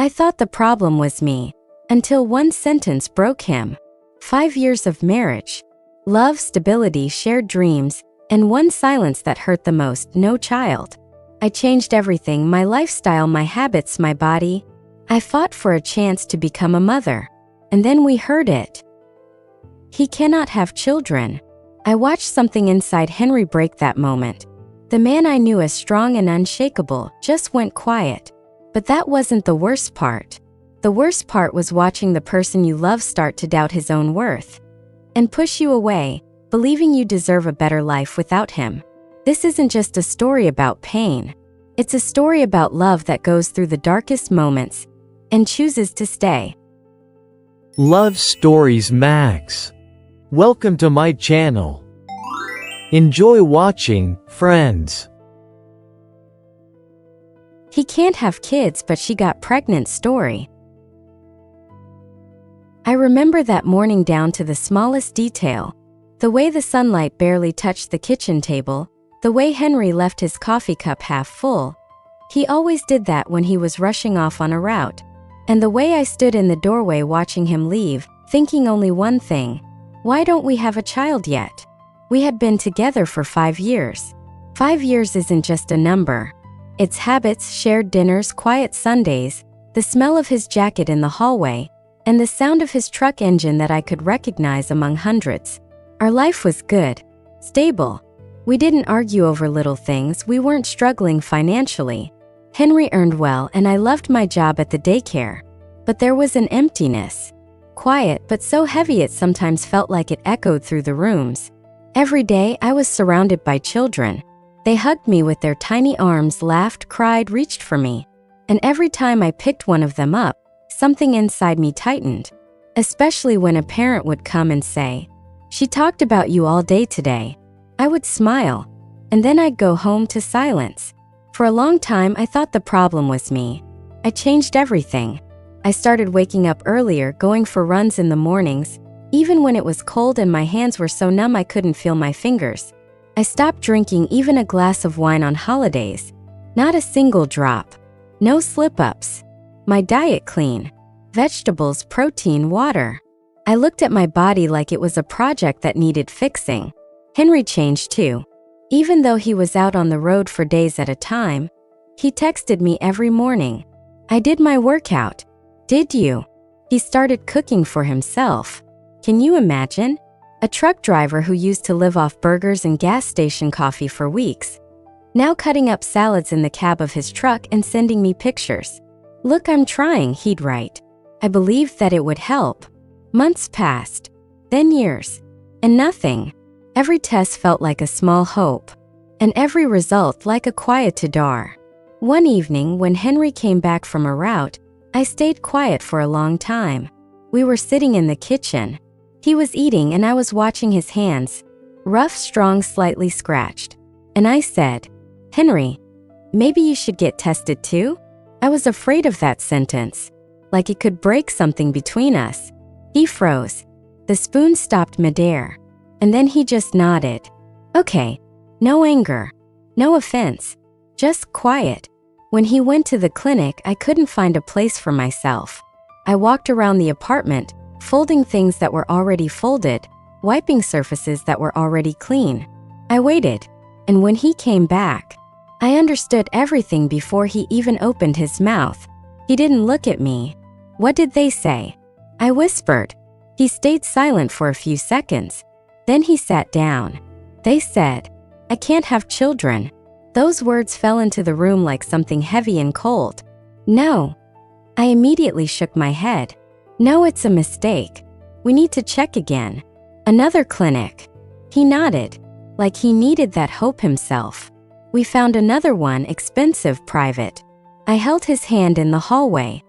I thought the problem was me, until one sentence broke him. 5 years of marriage, love, stability, shared dreams, and one silence that hurt the most: no child. I changed everything: my lifestyle, my habits, my body. I fought for a chance to become a mother. And then we heard it. He cannot have children. I watched something inside Henry break that moment. The man I knew as strong and unshakable just went quiet. But that wasn't the worst part. The worst part was watching the person you love start to doubt his own worth and push you away, believing you deserve a better life without him. This isn't just a story about pain. It's a story about love that goes through the darkest moments and chooses to stay. Love Stories Max. Welcome to my channel. Enjoy watching, friends. He can't have kids, but she got pregnant story. I remember that morning down to the smallest detail. The way the sunlight barely touched the kitchen table, the way Henry left his coffee cup half full. He always did that when he was rushing off on a route. And the way I stood in the doorway watching him leave, thinking only one thing: why don't we have a child yet? We had been together for 5 years. 5 years isn't just a number. It's habits, shared dinners, quiet Sundays, the smell of his jacket in the hallway, and the sound of his truck engine that I could recognize among hundreds. Our life was good, stable. We didn't argue over little things. We weren't struggling financially. Henry earned well, and I loved my job at the daycare. But there was an emptiness. Quiet, but so heavy it sometimes felt like it echoed through the rooms. Every day I was surrounded by children. They hugged me with their tiny arms, laughed, cried, reached for me. And every time I picked one of them up, something inside me tightened. Especially when a parent would come and say, "She talked about you all day today." I would smile, and then I'd go home to silence. For a long time I thought the problem was me. I changed everything. I started waking up earlier, going for runs in the mornings, even when it was cold and my hands were so numb I couldn't feel my fingers. I stopped drinking even a glass of wine on holidays. Not a single drop. No slip-ups. My diet clean. Vegetables, protein, water. I looked at my body like it was a project that needed fixing. Henry changed too. Even though he was out on the road for days at a time, he texted me every morning. "I did my workout. Did you?" He started cooking for himself. Can you imagine? A truck driver who used to live off burgers and gas station coffee for weeks, now cutting up salads in the cab of his truck and sending me pictures. "Look, I'm trying," he'd write. I believed that it would help. Months passed, then years, and nothing. Every test felt like a small hope, and every result like a quiet tadar. One evening when Henry came back from a route, I stayed quiet for a long time. We were sitting in the kitchen. He was eating and I was watching his hands, rough, strong, slightly scratched. And I said, "Henry, maybe you should get tested too?" I was afraid of that sentence, like it could break something between us. He froze. The spoon stopped midair. And then he just nodded. Okay. No anger. No offense. Just quiet. When he went to the clinic, I couldn't find a place for myself. I walked around the apartment, folding things that were already folded, wiping surfaces that were already clean. I waited, and when he came back, I understood everything before he even opened his mouth. He didn't look at me. "What did they say?" I whispered. He stayed silent for a few seconds. Then he sat down. "They said, I can't have children." Those words fell into the room like something heavy and cold. "No." I immediately shook my head. "No, it's a mistake. We need to check again." "Another clinic." He nodded, like he needed that hope himself. We found another one, expensive, private. I held his hand in the hallway.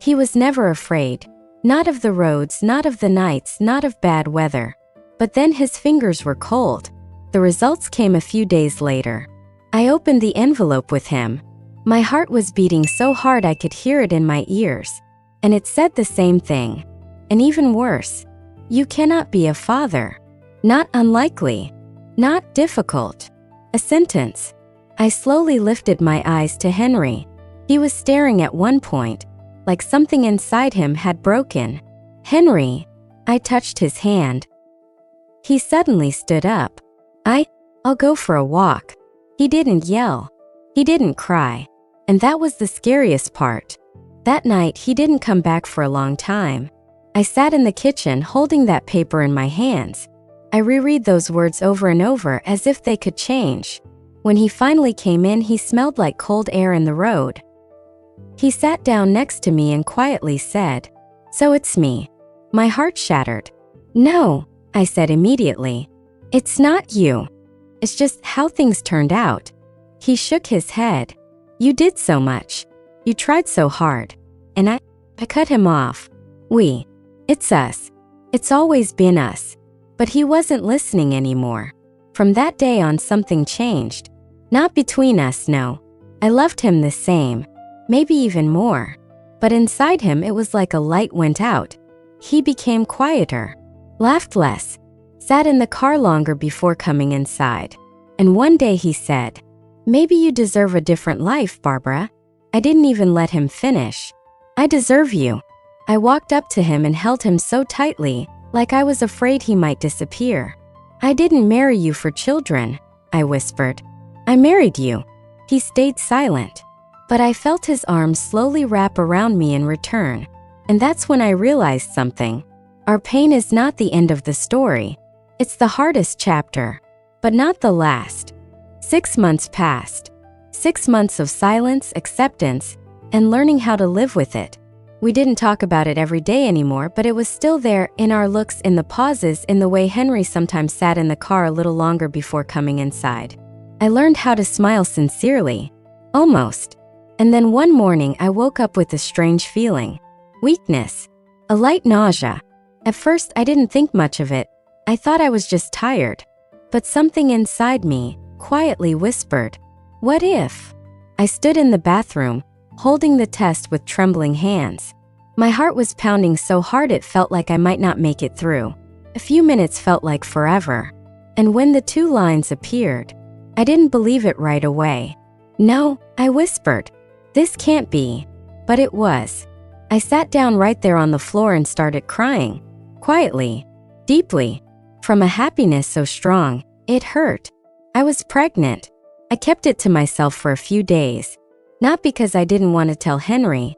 He was never afraid. Not of the roads, not of the nights, not of bad weather. But then his fingers were cold. The results came a few days later. I opened the envelope with him. My heart was beating so hard I could hear it in my ears. And it said the same thing. And even worse. "You cannot be a father." Not unlikely. Not difficult. A sentence. I slowly lifted my eyes to Henry. He was staring at one point, like something inside him had broken. "Henry." I touched his hand. He suddenly stood up. I'll go for a walk." He didn't yell. He didn't cry. And that was the scariest part. That night, he didn't come back for a long time. I sat in the kitchen holding that paper in my hands. I reread those words over and over as if they could change. When he finally came in, he smelled like cold air in the road. He sat down next to me and quietly said, "So it's me." My heart shattered. "No," I said immediately. "It's not you. It's just how things turned out." He shook his head. "You did so much. You tried so hard." And I cut him off. It's us. It's always been us." But he wasn't listening anymore. From that day on, something changed. Not between us, no. I loved him the same, maybe even more. But inside him, it was like a light went out. He became quieter, laughed less, sat in the car longer before coming inside. And one day he said, "Maybe you deserve a different life, Barbara." I didn't even let him finish. "I deserve you." I walked up to him and held him so tightly, like I was afraid he might disappear. "I didn't marry you for children," I whispered. "I married you." He stayed silent. But I felt his arms slowly wrap around me in return. And that's when I realized something. Our pain is not the end of the story. It's the hardest chapter, but not the last. 6 months passed. 6 months of silence, acceptance, and learning how to live with it. We didn't talk about it every day anymore, but it was still there, in our looks, in the pauses, in the way Henry sometimes sat in the car a little longer before coming inside. I learned how to smile sincerely. Almost. And then one morning I woke up with a strange feeling. Weakness. A light nausea. At first I didn't think much of it. I thought I was just tired. But something inside me quietly whispered, "What if?" I stood in the bathroom, holding the test with trembling hands. My heart was pounding so hard it felt like I might not make it through. A few minutes felt like forever. And when the 2 lines appeared, I didn't believe it right away. "No," I whispered. "This can't be." But it was. I sat down right there on the floor and started crying. Quietly. Deeply. From a happiness so strong, it hurt. I was pregnant. I kept it to myself for a few days. Not because I didn't want to tell Henry,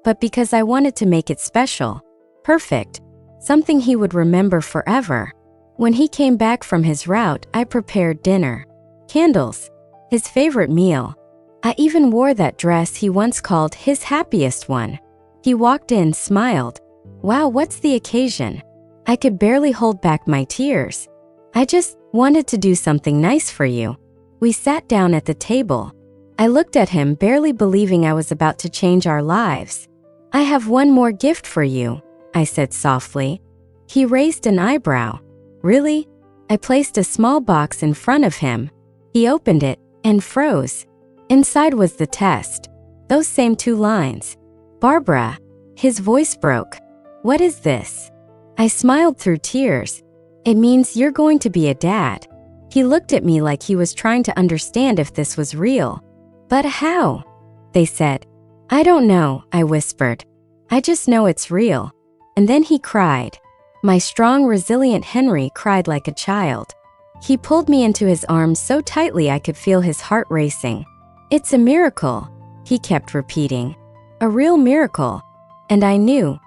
but because I wanted to make it special. Perfect. Something he would remember forever. When he came back from his route, I prepared dinner. Candles. His favorite meal. I even wore that dress he once called his happiest one. He walked in, smiled. "Wow, what's the occasion?" I could barely hold back my tears. "I just wanted to do something nice for you." We sat down at the table. I looked at him, barely believing I was about to change our lives. "I have one more gift for you," I said softly. He raised an eyebrow. "Really?" I placed a small box in front of him. He opened it and froze. Inside was the test. Those same 2 lines. "Barbara." His voice broke. "What is this?" I smiled through tears. "It means you're going to be a dad." He looked at me like he was trying to understand if this was real. "But how?" they said. "I don't know," I whispered. "I just know it's real." And then he cried. My strong, resilient Henry cried like a child. He pulled me into his arms so tightly I could feel his heart racing. "It's a miracle," he kept repeating. "A real miracle." And I knew.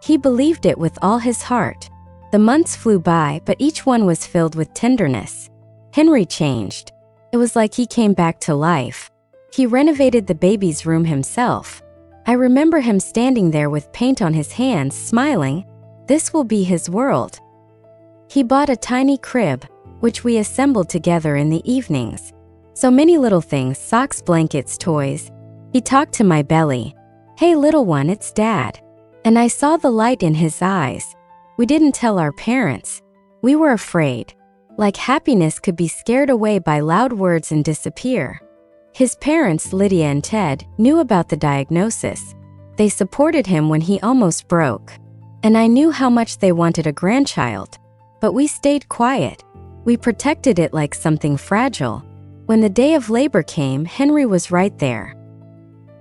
He believed it with all his heart. The months flew by, but each one was filled with tenderness. Henry changed. It was like he came back to life. He renovated the baby's room himself. I remember him standing there with paint on his hands, smiling. This will be his world. He bought a tiny crib, which we assembled together in the evenings. So many little things, socks, blankets, toys. He talked to my belly. "Hey, little one, it's Dad." And I saw the light in his eyes. We didn't tell our parents. We were afraid. Like happiness could be scared away by loud words and disappear. His parents, Lydia and Ted, knew about the diagnosis. They supported him when he almost broke. And I knew how much they wanted a grandchild. But we stayed quiet. We protected it like something fragile. When the day of labor came, Henry was right there.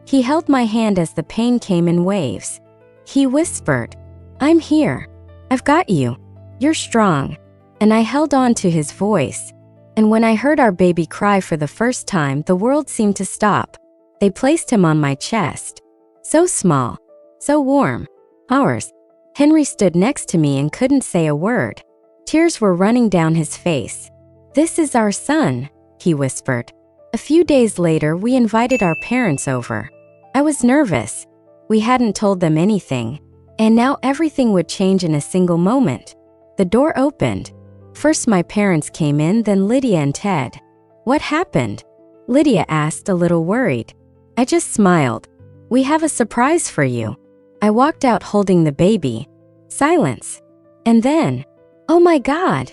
He held my hand as the pain came in waves. He whispered, "I'm here. I've got you. You're strong." And I held on to his voice. And when I heard our baby cry for the first time, the world seemed to stop. They placed him on my chest. So small, so warm. Ours. Henry stood next to me and couldn't say a word. Tears were running down his face. "This is our son," he whispered. A few days later, we invited our parents over. I was nervous. We hadn't told them anything. And now everything would change in a single moment. The door opened. First my parents came in, then Lydia and Ted. "What happened?" Lydia asked, a little worried. I just smiled. "We have a surprise for you." I walked out holding the baby. Silence. And then, "Oh my God,"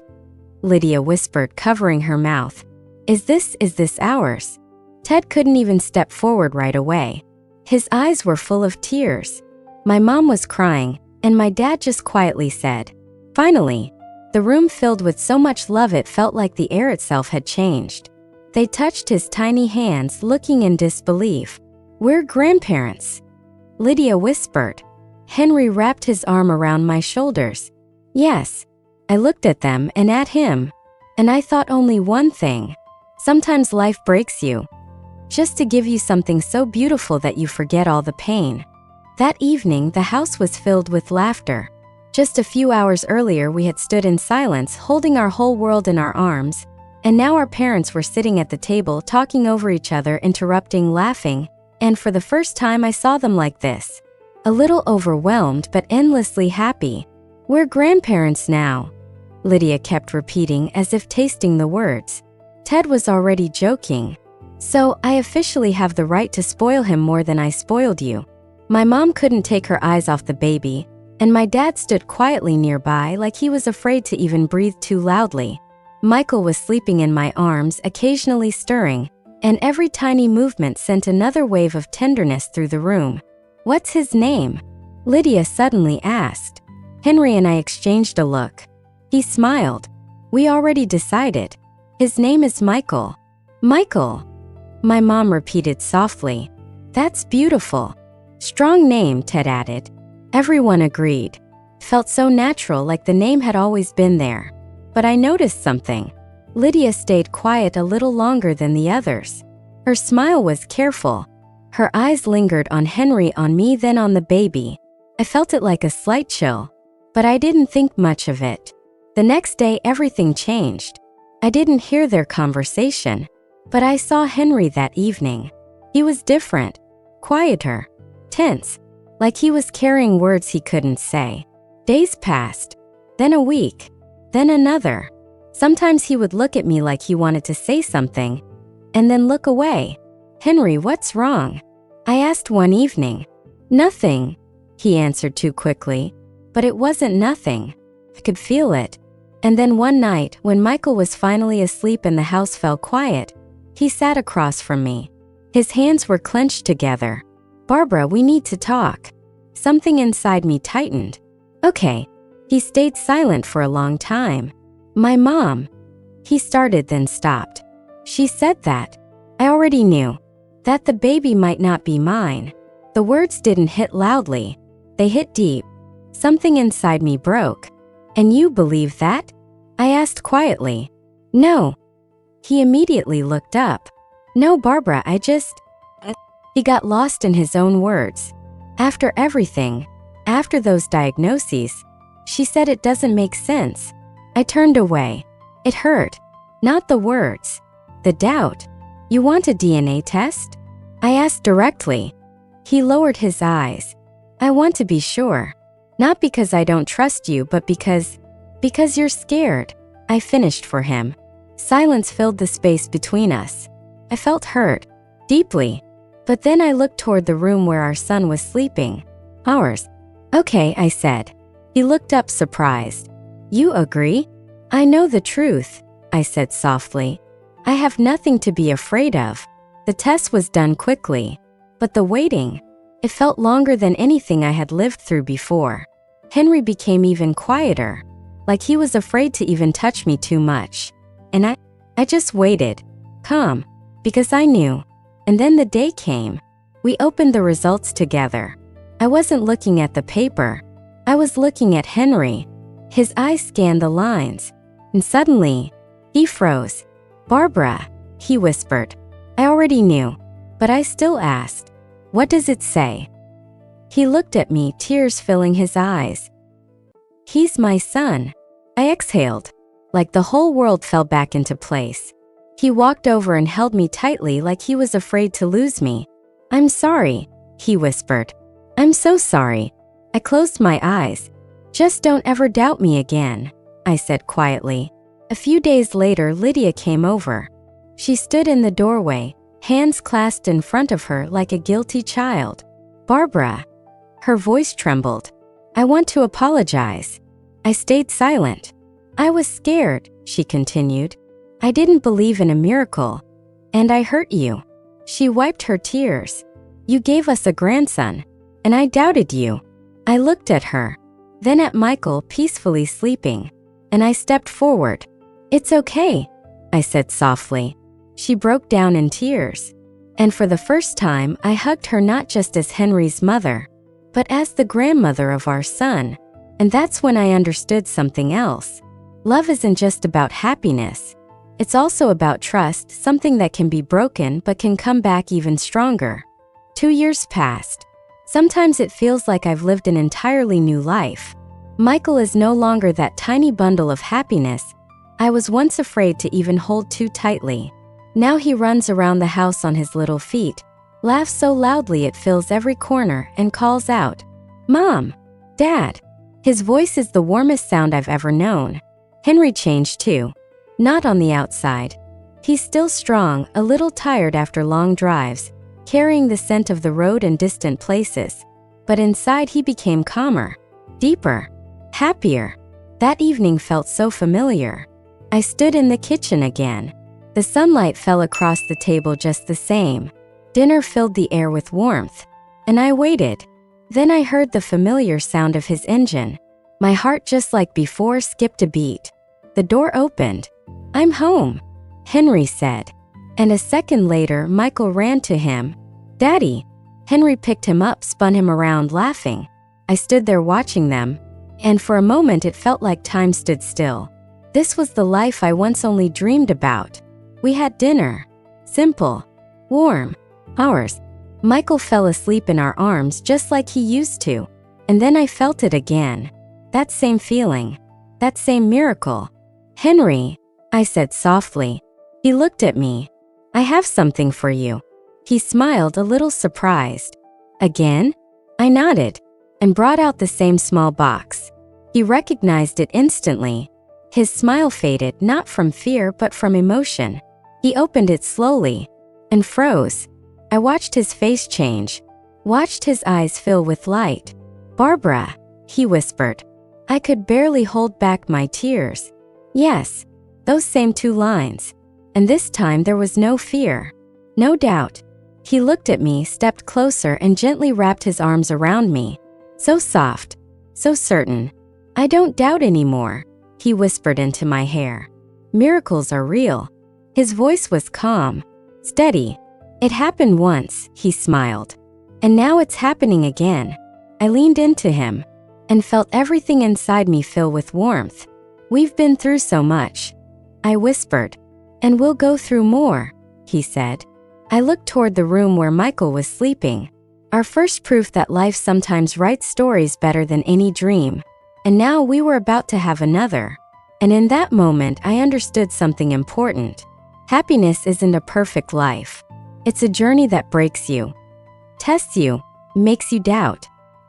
Lydia whispered, covering her mouth. Is this ours?" Ted couldn't even step forward right away. His eyes were full of tears. My mom was crying, and my dad just quietly said, "Finally." The room filled with so much love it felt like the air itself had changed. They touched his tiny hands, looking in disbelief. "We're grandparents," Lydia whispered. Henry wrapped his arm around my shoulders. "Yes." I looked at them and at him, and I thought only one thing. Sometimes life breaks you, just to give you something so beautiful that you forget all the pain. That evening, the house was filled with laughter. Just a few hours earlier, we had stood in silence, holding our whole world in our arms, and now our parents were sitting at the table, talking over each other, interrupting, laughing, and for the first time I saw them like this. A little overwhelmed, but endlessly happy. "We're grandparents now," Lydia kept repeating as if tasting the words. Ted was already joking. "So, I officially have the right to spoil him more than I spoiled you." My mom couldn't take her eyes off the baby, and my dad stood quietly nearby like he was afraid to even breathe too loudly. Michael was sleeping in my arms, occasionally stirring, and every tiny movement sent another wave of tenderness through the room. "What's his name?" Lydia suddenly asked. Henry and I exchanged a look. He smiled. "We already decided. His name is Michael." "Michael," my mom repeated softly. "That's beautiful." "Strong name," Ted added. Everyone agreed. Felt so natural, like the name had always been there. But I noticed something. Lydia stayed quiet a little longer than the others. Her smile was careful. Her eyes lingered on Henry, on me, then on the baby. I felt it like a slight chill, but I didn't think much of it. The next day, everything changed. I didn't hear their conversation, but I saw Henry that evening. He was different, quieter, tense, like he was carrying words he couldn't say. Days passed, then a week, then another. Sometimes he would look at me like he wanted to say something, and then look away. "Henry, what's wrong?" I asked one evening. "Nothing," he answered too quickly. But it wasn't nothing. I could feel it. And then one night, when Michael was finally asleep and the house fell quiet, he sat across from me. His hands were clenched together. "Barbara, we need to talk." Something inside me tightened. "Okay." He stayed silent for a long time. "My mom," he started, then stopped. "She said that." I already knew. That the baby might not be mine. The words didn't hit loudly. They hit deep. Something inside me broke. "And you believe that?" I asked quietly. "No." He immediately looked up. "No, Barbara, I just..." He got lost in his own words. "After everything, after those diagnoses," she said, "it doesn't make sense." I turned away. It hurt. Not the words. The doubt. "You want a DNA test?" I asked directly. He lowered his eyes. "I want to be sure. Not because I don't trust you, but because you're scared." I finished for him. Silence filled the space between us. I felt hurt. Deeply. But then I looked toward the room where our son was sleeping. "Ours." "Okay," I said. He looked up, surprised. "You agree?" "I know the truth," I said softly. "I have nothing to be afraid of." The test was done quickly. But the waiting, it felt longer than anything I had lived through before. Henry became even quieter, like he was afraid to even touch me too much. And I just waited, calm, because I knew. And then the day came. We opened the results together. I wasn't looking at the paper. I was looking at Henry. His eyes scanned the lines, and suddenly, he froze. "Barbara," he whispered. I already knew, but I still asked, "What does it say?" He looked at me, tears filling his eyes. "He's my son." I exhaled, like the whole world fell back into place. He walked over and held me tightly like he was afraid to lose me. "I'm sorry," he whispered. "I'm so sorry." I closed my eyes. "Just don't ever doubt me again," I said quietly. A few days later, Lydia came over. She stood in the doorway, hands clasped in front of her like a guilty child. "Barbara." Her voice trembled. "I want to apologize." I stayed silent. "I was scared," she continued. "I didn't believe in a miracle. And I hurt you." She wiped her tears. "You gave us a grandson, and I doubted you." I looked at her, then at Michael peacefully sleeping, and I stepped forward. "It's okay," I said softly. She broke down in tears. And for the first time, I hugged her not just as Henry's mother, but as the grandmother of our son. And that's when I understood something else. Love isn't just about happiness. It's also about trust, something that can be broken but can come back even stronger. 2 years passed. Sometimes it feels like I've lived an entirely new life. Michael is no longer that tiny bundle of happiness I was once afraid to even hold too tightly. Now he runs around the house on his little feet, laughs so loudly it fills every corner, and calls out, "Mom! Dad!" His voice is the warmest sound I've ever known. Henry changed too. Not on the outside. He's still strong, a little tired after long drives, carrying the scent of the road and distant places. But inside he became calmer, deeper, happier. That evening felt so familiar. I stood in the kitchen again. The sunlight fell across the table just the same. Dinner filled the air with warmth, and I waited. Then I heard the familiar sound of his engine. My heart, just like before, skipped a beat. The door opened. "I'm home," Henry said. And a second later, Michael ran to him. "Daddy." Henry picked him up, spun him around, laughing. I stood there watching them, and for a moment it felt like time stood still. This was the life I once only dreamed about. We had dinner. Simple. Warm. Ours. Michael fell asleep in our arms just like he used to. And then I felt it again. That same feeling. That same miracle. "Henry," I said softly. He looked at me. "I have something for you." He smiled, a little surprised. "Again?" I nodded, and brought out the same small box. He recognized it instantly. His smile faded, not from fear but from emotion. He opened it slowly, and froze. I watched his face change, watched his eyes fill with light. "Barbara," he whispered. I could barely hold back my tears. Yes, those same 2 lines. And this time there was no fear, no doubt. He looked at me, stepped closer, and gently wrapped his arms around me. So soft, so certain. "I don't doubt anymore," he whispered into my hair. "Miracles are real." His voice was calm, steady. "It happened once," he smiled. "And now it's happening again." I leaned into him and felt everything inside me fill with warmth. "We've been through so much," I whispered. "And we'll go through more," he said. I looked toward the room where Michael was sleeping. Our first proof that life sometimes writes stories better than any dream. And now we were about to have another. And in that moment, I understood something important. Happiness isn't a perfect life. It's a journey that breaks you, tests you, makes you doubt,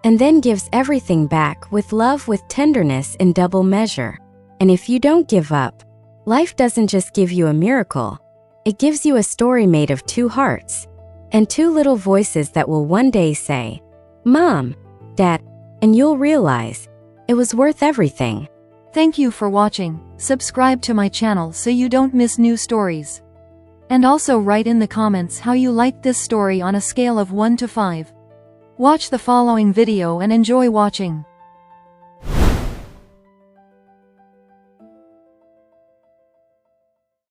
and then gives everything back with love, with tenderness in double measure. And if you don't give up, life doesn't just give you a miracle. It gives you a story made of 2 hearts and 2 little voices that will one day say, "Mom, Dad," and you'll realize it was worth everything. Thank you for watching. Subscribe to my channel so you don't miss new stories. And also write in the comments how you liked this story on a scale of 1 to 5. Watch the following video and enjoy watching.